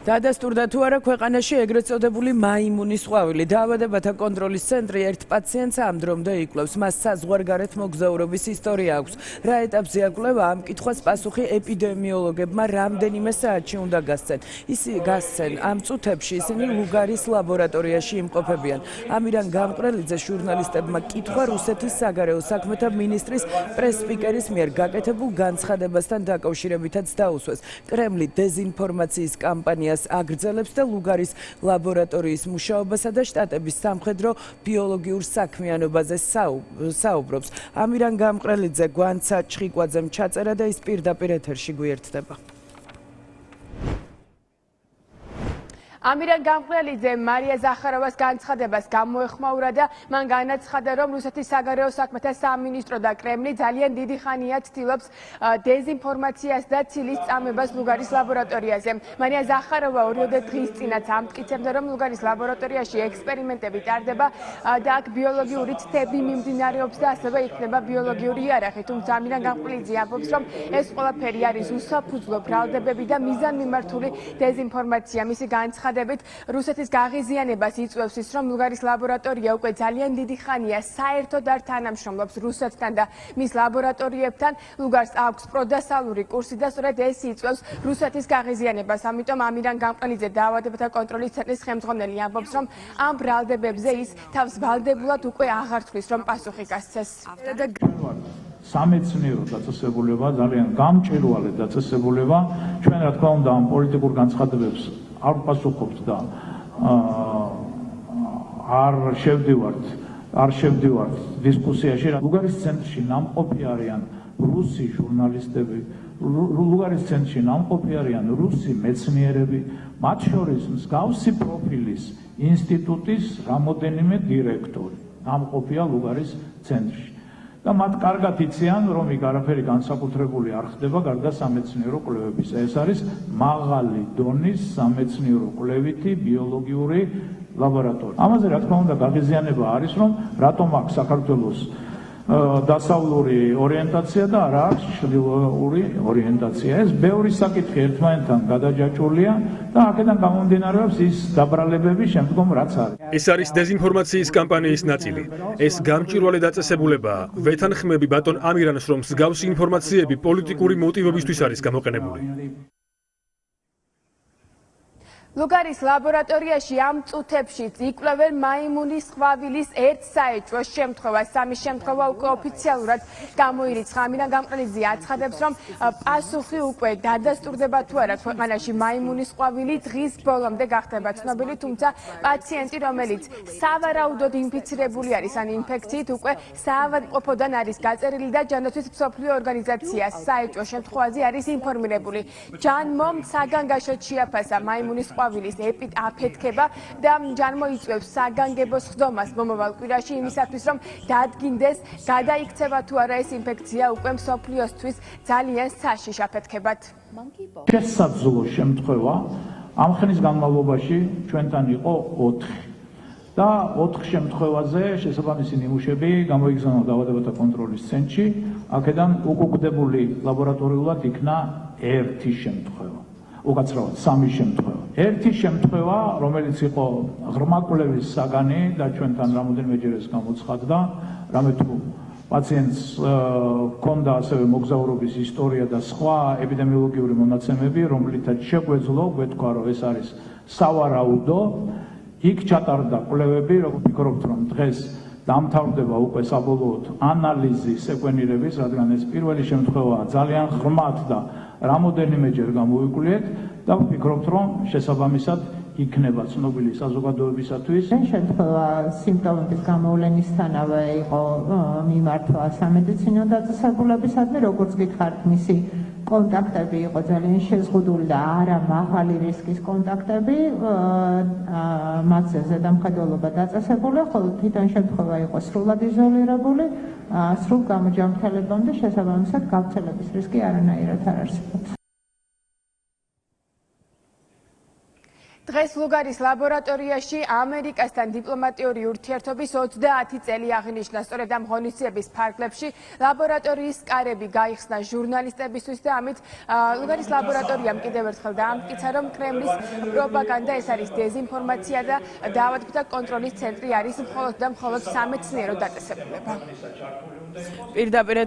Დადასტურდა თუ არა ქვეყანაში ეგრეთ წოდებული მაიმუნის ყვავილი. დაავადებათა კონტროლის ცენტრი ერთ პაციენტს ამ დრომდე იკვლევს. მას საზღვარგარეთ მოგზაურობის ისტორია აქვს. რა ეტაპზე აკვლევა ამ კითხვას პასუხი ეპიდემიოლოგებმა რამდენიმე საათში უნდა გასცენ. ამ წუთებში ისინი ლუგარის ლაბორატორიაში იმყოფებიან. ამირან გამყრელიძე ჟურნალისტებმა კითხვა რუსეთის საგარეო საქმეთა მინისტრის პრეს-სპიკერის მიერ გაკეთებულ განცხადებასთან დაკავშირებითაც დაუსვეს. კრემლი დეზინფორმაციის კამპანიას აგრძელებს და ლუგარის ლაბორატორიის მუშაობასა და შტატების სამხედრო ბიოლოგიურ საქმიანობაზე საუბრობს. ამირან გამყრელიძე გვანცა ჩხიკვაძემ ჩაწერა და ის პირდაპირ ეთერში გვიერთდება. ამირან გამყრელიძე მარია ზახაროვას განცხადებას გამოეხმაურა და მან განაცხადა, რომ რუსეთის საგარეო საქმეთა სამინისტრო და კრემლი ძალიან დიდი ხანია ცდილობს დეზინფორმაციას და ცილის წამებას ლუგარის ლაბორატორიაზე. მარია ზახაროვა ორიოდე დღის წინაც ამტკიცებდა, რომ ლუგარის ლაბორატორიაში ექსპერიმენტები ტარდება და აქ ბიოლოგიური თვეები მიმდინარეობს და ასევე იქნება ბიოლოგიური იარაღი. თუმცა ამირან გამყრელიძე ამბობს, რომ ეს ყველაფერი არის უსაფუძვლო ბრალდებები და მიზანმიმართული დეზინფორმაცია. მისი განცხადებით რუსეთის გაღიზიანებას იწვევს ის, რომ ლუგარის ლაბორატორია უკვე ძალიან დიდი ხანია საერთოდ არ თანამშრომლობს რუსეთთან და მის ლაბორატორიებთან. ლუგარს აქვს პროდასალური კურსი და სწორედ ეს იწვევს რუსეთის გაღიზიანებას. ამიტომ ამირან გამყრელიძე დაავადებათა კონტროლის ცენტრის ხელმძღვანელი ამბობს, რომ ამ ბრალდებებზე ის თავს ვალდებულად უკვე აღარ თვლის, რომ პასუხი გასცეს. სამეცნიერო დაწესებულება, ძალიან გამჭვირვალე დაწესებულება, ჩვენ რა თქმა უნდა ამ პოლიტიკურ განცხადებებს არ პასუხობთ და არ შევდივართ დისკუსიაში. ლუგარის ცენტრში ნამყოფი არიან რუსი ჟურნალისტები, ლუგარის ცენტრში ნამყოფი არიან რუსი მეცნიერები, მათ შორის მსგავსი პროფილის ინსტიტუტის რამოდენიმე დირექტორი ნამყოფია ლუგარის ცენტრში. და მათ კარგად იციან, რომ იქ არაფერი განსაკუთრებული არ ხდება გარდა სამეცნიერო კვლევებისა. ეს არის მაღალი დონის სამეცნიერო კვლევითი ბიოლოგიური ლაბორატორია. ამაზე რა თქმა უნდა გაღიზიანება არის, რომ რატომ აქვს საქართველოს დასავლური ორიენტაცია და არა აქვს ჩრდილოური ორიენტაცია. ეს ბევრი საკითხი ერთმანეთთან გადაჯაჭვულია და აქედან გამომდინარეობს ის დაბრალებები შემდგომ რაც არის. ეს არის დეზინფორმაციის კამპანიის ნაწილი. ეს გამჭვირვალე დაწესებულებაა. ვეთანხმები ბატონ ამირანს, რომ მსგავსი ინფორმაციები პოლიტიკური მოტივებისთვის არის გამოყენებული. ლუგარის ლაბორატორიაში ამ წუთებში იკვლევენ მაიმუნის ყვავილის ერთ საეჭვო შემთხვევას. სამი შემთხვევა უკვე ოფიციალურად გამოირიცხა. ამირან გამყრელიძე აცხადებს, რომ პასუხი უკვე დადასტურდება თუ არა ქვეყანაში მაიმუნის ყვავილი დღის ბოლომდე გახდება ცნობილი, თუმცა პაციენტი, რომელიც სავარაუდოდ ინფიცირებული არის ან ინფექციით, უკვე საავადმყოფოდან არის გაწერილი და ჯანდაცვის მსოფლიო ორგანიზაცია საეჭვო შემთხვევაზე არის ინფორმირებული. ჯანმომ საგანგაშოდ შეაფასა მაიმუნის ყვავილის აფეთქება და ჯანმო იწვევს საგანგებოს ხდომას მომავალ კვირაში იმისათვის, რომ დადგინდეს გადაიქცევა თუ არა ეს ინფექცია უკვე მსოფლიოსთვის ძალიან საშიშ აფეთქებად. შესაძლო შემთხვევა ამ ხნის განმავლობაში ჩვენთან იყო 4 და 4 შემთხვევაზე შესაბამისი ნიმუშები გამოიგზავნა დაავადებათა კონტროლის ცენტრში. აქედან უკუგდებული ლაბორატორიულად იქნა 1 შემთხვევა. უკაცრავად 3 შემთხვევა. 1 შემთხვევა, რომელიც იყო ღრმა კვლევის საგანი და ჩვენთან რამოდენიმეჯერ ეს გამოცხადდა, რამე თუ პაციენტს ჰქონდა ასევე მოგზაურობის ისტორია და სხვა ეპიდემიოლოგიური მონაცემები, რომლითაც შეგვეძლო გვეთქვა, რომ ეს არის სავარაუდო. იქ ჩატარდა კვლევები, როგორ ვფიქრობთ, რომ დღეს დამთავრდება უკვე საბოლოოდ ანალიზი სეკვენირების, რადგან ეს პირველი შემთხვევაა ძალიან ღრმად და რამოდენიმეჯერ გამოვიკვლიეთ და ვფიქრობთ, რომ შესაბამისად იქნება ცნობილი საზოგადოებისათვის. შემთხვევა სიმპტომების გამოვლენისთანავე იყო მიმართვა სამედიცინო დაწესებულებისადმი, როგორც გითხარით, მისი კონტაქტები იყო ძალიან შეზღუდული და არა მაღალი რისკის კონტაქტები, მათზე ზედამხედველობა დაწესებული, ხოლო თვითონ შემთხვევა იყო სრულად იზოლირებული, სრულ გამოჯანმრთელებამდე შესაბამისად გავრცელების რისკი არანაირად არ არსებობს. დღეს ლუგარის ლაბორატორიაში ამერიკასთან დიპლომატიური ურთიერთობის 30 წელი აღინიშნა. სწორედ ამ ღონისძიების ფარგლებში ლაბორატორიის კარები გაიხსნა ჟურნალისტებისთვის და ამით ლუგარის ლაბორატორიამ კიდევ ერთხელ დაამტკიცა, რომ კრემლის პროპაგანდა ეს არის დეზინფორმაცია და დაავადებათა კონტროლის ცენტრი არის მხოლოდ და მხოლოდ სამეცნიერო დაწესებულება. პირდაპირ